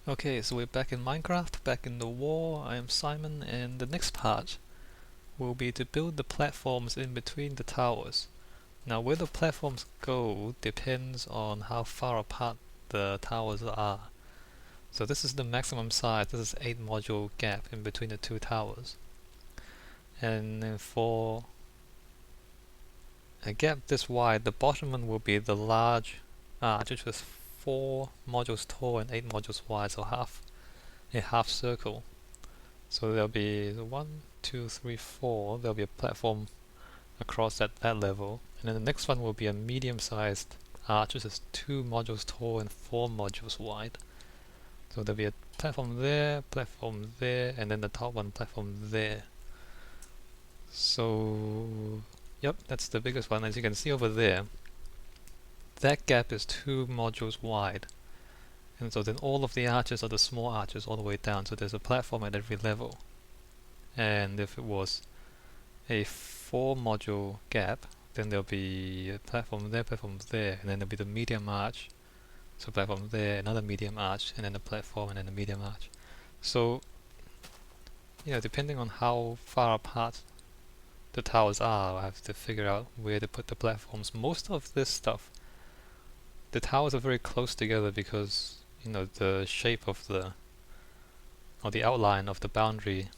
Okay, so we're back in Minecraft, back in the war. I am Simon, and the next part will be to build the platforms in between the towers. Now, where the platforms go depends on how far apart the towers are. So this is the maximum size. This is 8 module gap in between the two towers. And then for a gap this wide, the bottom one will be the large arch, which is 4 modules tall and 8 modules wide, so a half circle. So there'll be 1, 2, 3, 4. There'll be a platform across at that level, and then the next one will be a medium-sized arch, which is 2 modules tall and 4 modules wide. So there'll be a platform there, and then the top one platform there. So, yep, that's the biggest one. As you can see over there, that gap is 2 modules wide. And so then all of the arches are the small arches all the way down, so there's a platform at every level. And if it was a 4 module gap, then there'll be a platform there, and then there'll be the medium arch. So platform there, another medium arch, and then a platform, and then a medium arch. So, depending on how far apart the towers are, I have to figure out where to put the platforms. Most of this stuff, the towers are very close together because, the shape of or the outline of the boundary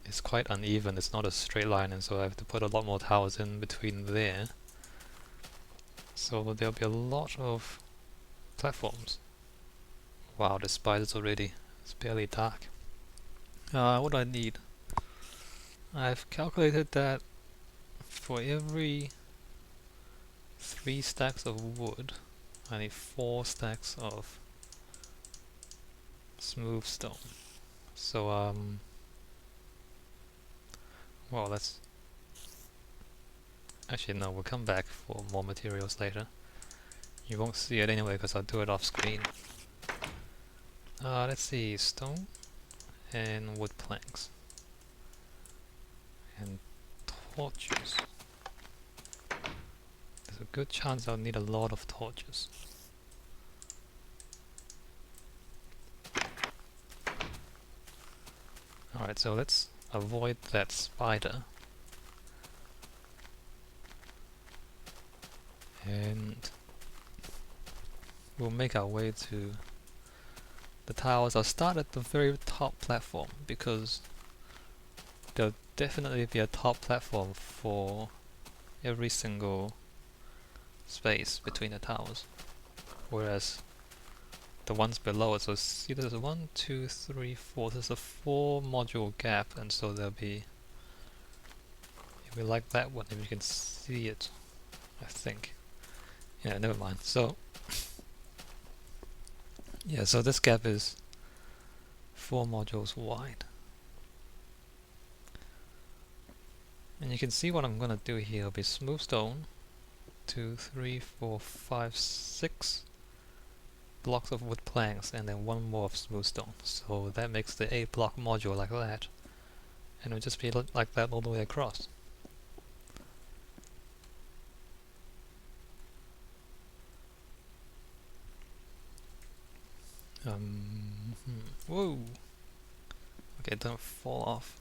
is quite uneven. It's not a straight line, and so I have to put a lot more towers in between there. So there'll be a lot of platforms. Wow, the spiders already. It's barely dark. What do I need? I've calculated that for every 3 stacks of wood, I need 4 stacks of smooth stone. So, well, let's... Actually, no, we'll come back for more materials later. You won't see it anyway because I'll do it off screen. Let's see, stone and wood planks. And torches. There's a good chance I'll need a lot of torches. Alright, so let's avoid that spider. And we'll make our way to the towers. I'll start at the very top platform because there'll definitely be a top platform for every single space between the towers. Whereas the ones below it, so see there's a 1, 2, 3, 4, there's a 4 module gap, and so there'll be, if we like that one, if you can see it, I think. Yeah, never mind. So, yeah, so this gap is 4 modules wide. And you can see what I'm gonna do here will be smooth stone, 2, 3, 4, 5, 6 blocks of wood planks, and then 1 more of smooth stone. So that makes the 8 block module like that. And it'll just be like that all the way across. Whoa! Okay, don't fall off.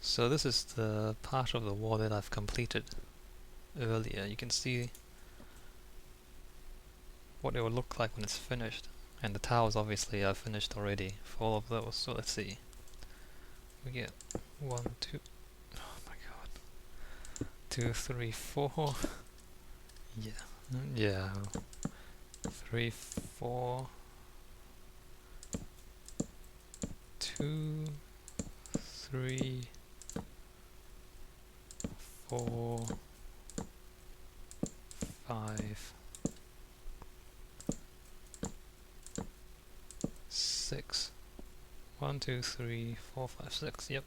So this is the part of the wall that I've completed earlier. You can see what it will look like when it's finished. And the towers obviously are finished already for all of those. So let's see. We get 1, 2, oh my god. 2, 3, 4. Yeah. 3, 4. 2, 3, 4, 5, 6. 1, 2, 3, 4, 5, 6. Yep.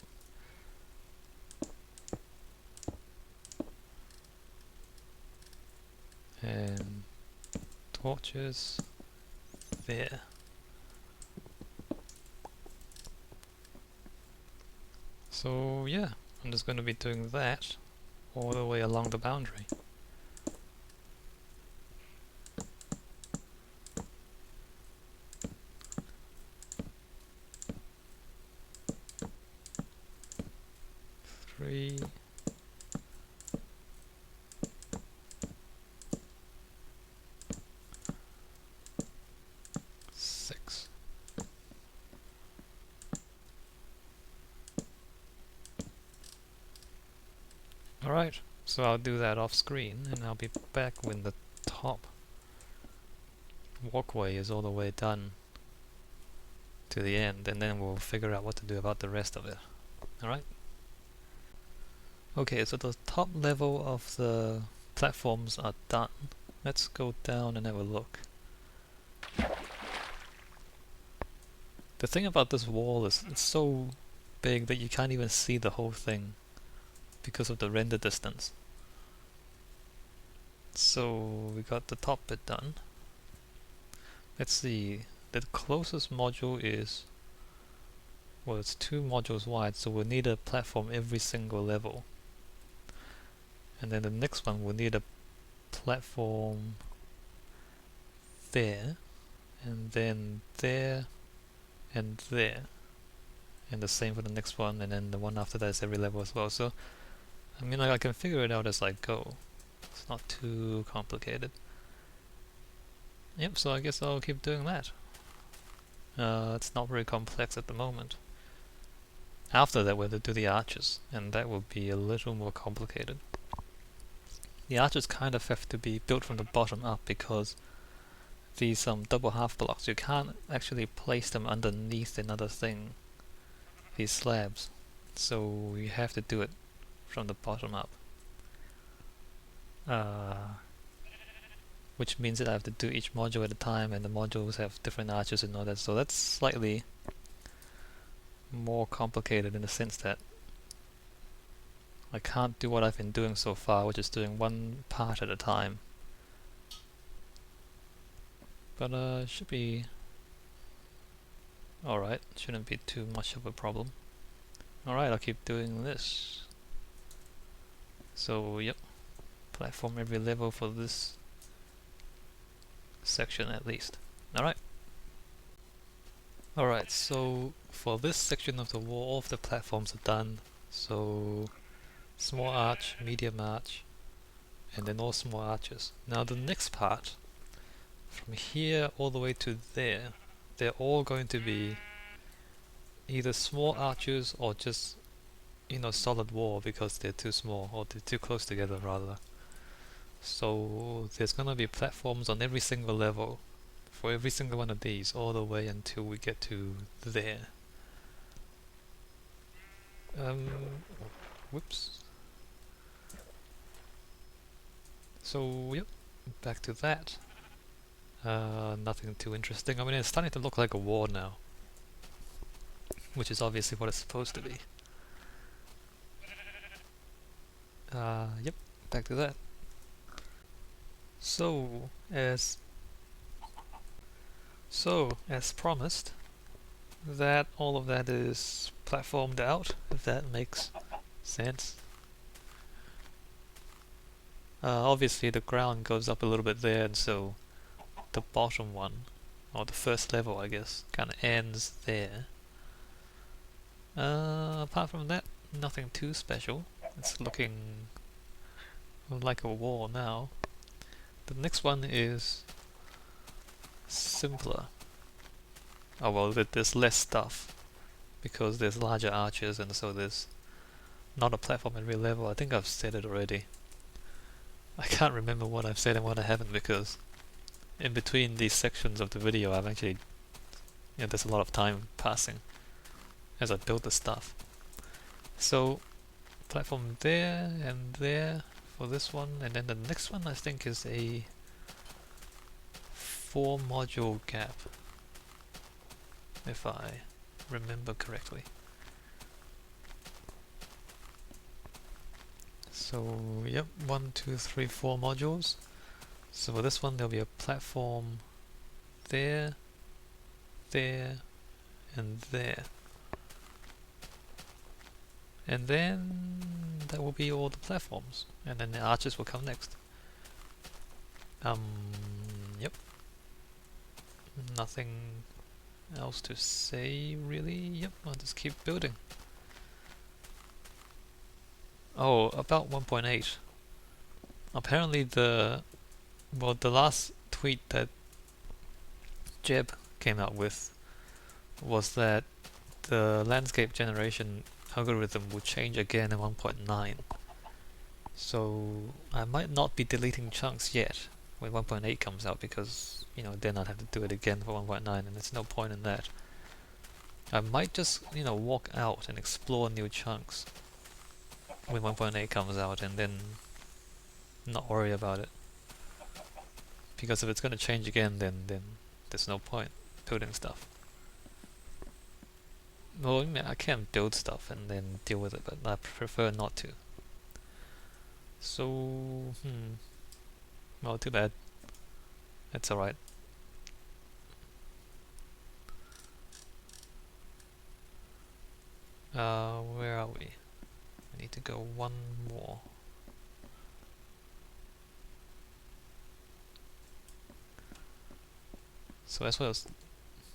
And torches there. So yeah, I'm just going to be doing that all the way along the boundary. 3, 6. Alright, so I'll do that off screen and I'll be back when the top walkway is all the way done to the end, and then we'll figure out what to do about the rest of it. Alright? Okay, so the top level of the platforms are done. Let's go down and have a look. The thing about this wall is it's so big that you can't even see the whole thing because of the render distance. So we got the top bit done. Let's see, the closest module is, well, it's 2 modules wide, so we'll need a platform every single level. And then the next one we'll need a platform there, and then there, and there. And the same for the next one, and then the one after that is every level as well. So, I mean, I can figure it out as I go. It's not too complicated. Yep, so I guess I'll keep doing that. It's not very complex at the moment. After that we'll do the arches, and that will be a little more complicated. The arches kind of have to be built from the bottom up because these double half blocks, you can't actually place them underneath another thing, these slabs. So you have to do it from the bottom up. Which means that I have to do each module at a time, and the modules have different arches and all that, so that's slightly more complicated in the sense that I can't do what I've been doing so far, which is doing one part at a time. But it should be alright, shouldn't be too much of a problem. Alright, I'll keep doing this. So yep, platform every level for this section at least. Alright. Alright, so for this section of the wall, all of the platforms are done. So small arch, medium arch, and then all small arches. Now the next part, from here all the way to there, they're all going to be either small arches or just, you know, solid wall because they're too small, or they're too close together rather. So there's gonna be platforms on every single level for every single one of these all the way until we get to there. Whoops. So yep, back to that. Nothing too interesting. I mean, it's starting to look like a wall now, which is obviously what it's supposed to be. Yep, back to that. So as promised, that all of that is platformed out, if that makes sense. Obviously the ground goes up a little bit there, and so the bottom one, or the first level I guess, kinda ends there. Apart from that, nothing too special. It's looking like a wall now. The next one is simpler. Oh well, there's less stuff because there's larger arches, and so there's not a platform at every level. I think I've said it already. I can't remember what I've said and what I haven't, because in between these sections of the video I've actually, there's a lot of time passing as I build the stuff. So platform there and there for this one, and then the next one I think is a 4 module gap, if I remember correctly. So yep, 1, 2, 3, 4 modules. So for this one there'll be a platform there, there, and there. And then that will be all the platforms, and then the arches will come next. Yep. Nothing else to say really. Yep, I'll just keep building. Oh, about 1.8. Apparently the last tweet that Jeb came out with was that the landscape generation algorithm will change again in 1.9. So I might not be deleting chunks yet when 1.8 comes out, because then I'd have to do it again for 1.9, and there's no point in that. I might just walk out and explore new chunks when 1.8 comes out, and then not worry about it. Because if it's going to change again, then there's no point building stuff. Well, I mean, I can build stuff and then deal with it, but I prefer not to. So, well, too bad. That's alright. Where are we? I need to go one more. So that's what I was,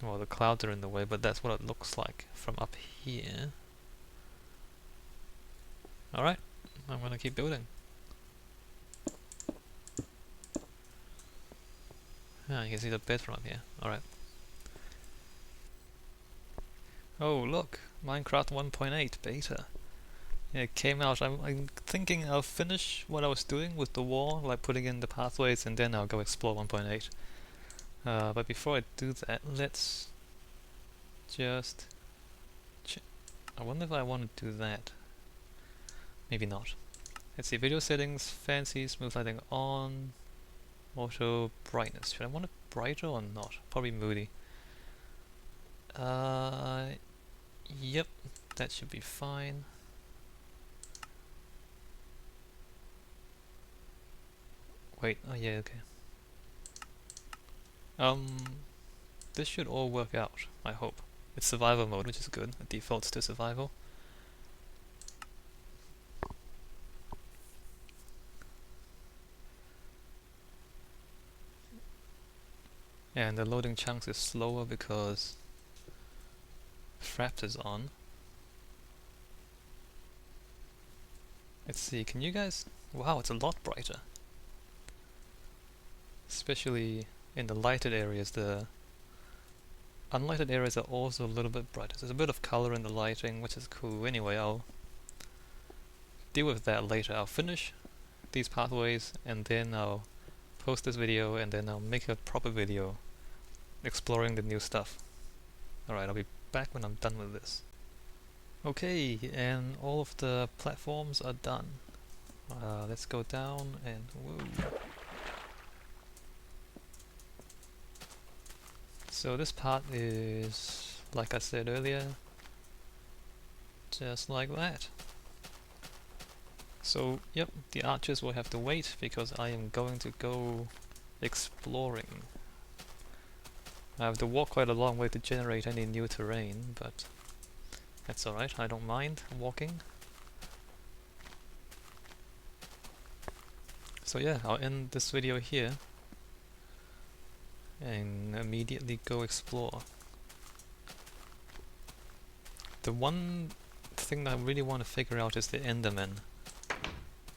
well, the clouds are in the way, but that's what it looks like from up here. Alright, I'm gonna keep building. Ah, you can see the bed from up here. Alright. Oh, look! Minecraft 1.8 beta. Yeah, it came out. I'm thinking I'll finish what I was doing with the wall, like putting in the pathways, and then I'll go explore 1.8. But before I do that, let's just I wonder if I want to do that. Maybe not. Let's see, video settings, fancy, smooth lighting on, auto brightness. Should I want it brighter or not? Probably moody. Yep, that should be fine. Wait, oh yeah, okay. This should all work out, I hope. It's survival mode, which is good. It defaults to survival. And the loading chunks is slower because Fraps is on. Let's see, can you guys... Wow, it's a lot brighter. Especially in the lighted areas. The unlighted areas are also a little bit brighter. There's a bit of color in the lighting, which is cool. Anyway, I'll deal with that later. I'll finish these pathways and then I'll post this video, and then I'll make a proper video exploring the new stuff. Alright, I'll be back when I'm done with this. Okay, and all of the platforms are done. Let's go down and whoa. So this part is, like I said earlier, just like that. So, yep, the archers will have to wait because I am going to go exploring. I have to walk quite a long way to generate any new terrain, but that's alright, I don't mind walking. So yeah, I'll end this video here and immediately go explore. The one thing that I really want to figure out is the Endermen,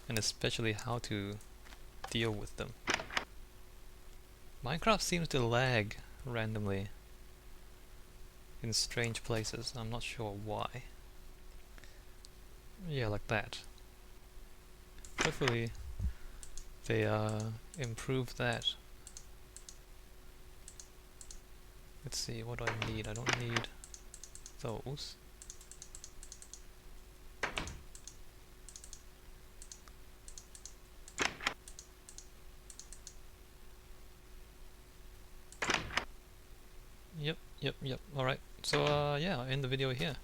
and especially how to deal with them. Minecraft seems to lag randomly in strange places. I'm not sure why. Yeah, like that. Hopefully they improve that. Let's see, what do I need? I don't need those. Yep. Alright, so yeah, I'll end the video here.